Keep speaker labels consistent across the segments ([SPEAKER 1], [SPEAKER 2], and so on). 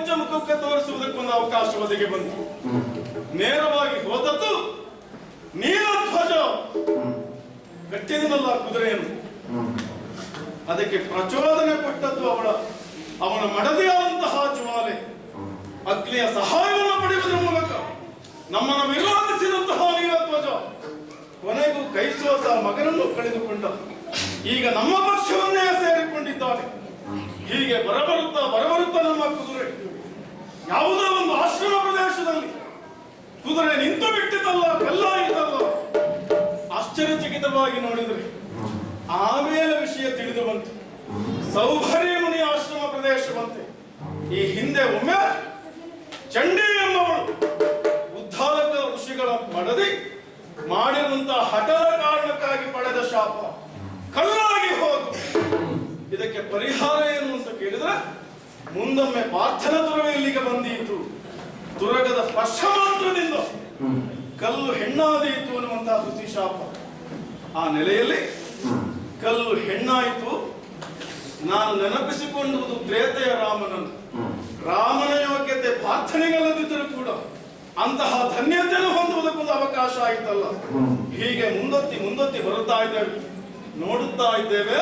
[SPEAKER 1] ಪಂಚಮುಖಕ್ಕೆ ತೋರಿಸುವುದಕ್ಕೊಂದು ಅವಕಾಶ ಒದಗಿ ಬಂತು. ನೇರವಾಗಿ ಹೋದದ್ದು ನೀಲಧ್ವಜ ಗಟ್ಟಿದನಲ್ಲ ಕುದುರೆಯನ್ನು. ಅದಕ್ಕೆ ಪ್ರಚೋದನೆ ಕೊಟ್ಟದ್ದು ಅವನ ಮಡದಿಯಾದಂತಹ ಜ್ವಾಲೆ. ಅಗ್ನಿಯ ಸಹಾಯವನ್ನು ಪಡೆಯುವುದರ ಮೂಲಕ ನಮ್ಮನ್ನು ವಿರೋಧಿಸಿದಂತಹ ನೀಲಧ್ವಜ ಕೊನೆಗೂ ಕೈಸೋತ ಮಗನನ್ನು ಕಳೆದುಕೊಂಡ. ಈಗ ನಮ್ಮ ಪಕ್ಷವನ್ನೇ ಸೇರಿಕೊಂಡಿದ್ದಾನೆ. ಹೀಗೆ ಬರಬರುತ್ತಾ ನಮ್ಮ ಕುದುರೆ ಯಾವುದೋ ಒಂದು ಆಶ್ರಮ ಪ್ರದೇಶದಲ್ಲಿ ಕುದುರೆ ನಿಂತು ಬಿಟ್ಟಿದ್ದಲ್ಲ, ಕಲ್ಲಾಯಿತಲ್ಲ. ಆಶ್ಚರ್ಯಚಕಿತವಾಗಿ ನೋಡಿದರೆ ಆಮೇಲೆ ವಿಷಯ ತಿಳಿದು ಬಂತು. ಸೌಭರ್ಯ ಮುನಿ ಆಶ್ರಮ ಪ್ರದೇಶವಂತೆ. ಈ ಹಿಂದೆ ಒಮ್ಮೆ ಚಂಡಿ ಎಂಬವಳು ಉದ್ಧಾರಕ ಋಷಿಗಳ ಮಡದಿ ಮಾಡಿರುವಂತಹ ಹಠದ ಕಾರಣಕ್ಕಾಗಿ ಪಡೆದ ಶಾಪ ಕಲ್ಲಾಗಿ ಹೋದು. ಇದಕ್ಕೆ ಪರಿಹಾರ ಏನು ಅಂತ ಕೇಳಿದ್ರೆ, ಮುಂದೊಮ್ಮೆ ಪಾರ್ಥನ ತುರವೇ ಇಲ್ಲಿಗೆ ಬಂದೀತು. ತುರಗದ ಸ್ಪರ್ಶ ಮಾತ್ರದಿಂದ ಕಲ್ಲು ಹೆಣ್ಣಾದೀತು ಅನ್ನುವಂತಹ ಋಷಿ ಶಾಪ. ಆ ನೆಲೆಯಲ್ಲಿ ಕಲ್ಲು ಹೆಣ್ಣಾಯಿತು. ನಾನು ನೆನಪಿಸಿಕೊಂಡುವುದು ತ್ರೇತೆಯ ರಾಮನನ್ನು. ರಾಮನ ಯೋಗ್ಯತೆ ಪಾರ್ಥನಿಗಲ್ಲದಿದ್ದರೂ ಕೂಡ ಅಂತಹ ಧನ್ಯತೆಯನ್ನು ಹೊಂದುವುದಕ್ಕೊಂದು ಅವಕಾಶ ಆಯಿತಲ್ಲ. ಹೀಗೆ ಮುಂದೊತ್ತಿ ಬರುತ್ತಾ ಇದ್ದೇವೆ, ನೋಡುತ್ತಾ ಇದ್ದೇವೆ.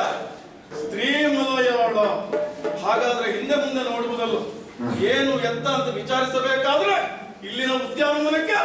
[SPEAKER 1] ಸ್ತ್ರೀ ಮಲಯಾಳ. ಹಾಗಾದ್ರೆ ಹಿಂದೆ ಮುಂದೆ ನೋಡುವುದಲ್ಲ, ಏನು ಎತ್ತ ಅಂತ ವಿಚಾರಿಸಬೇಕಾದ್ರೆ ಇಲ್ಲಿನ ಉದ್ಯಾನವನಕ್ಕೆ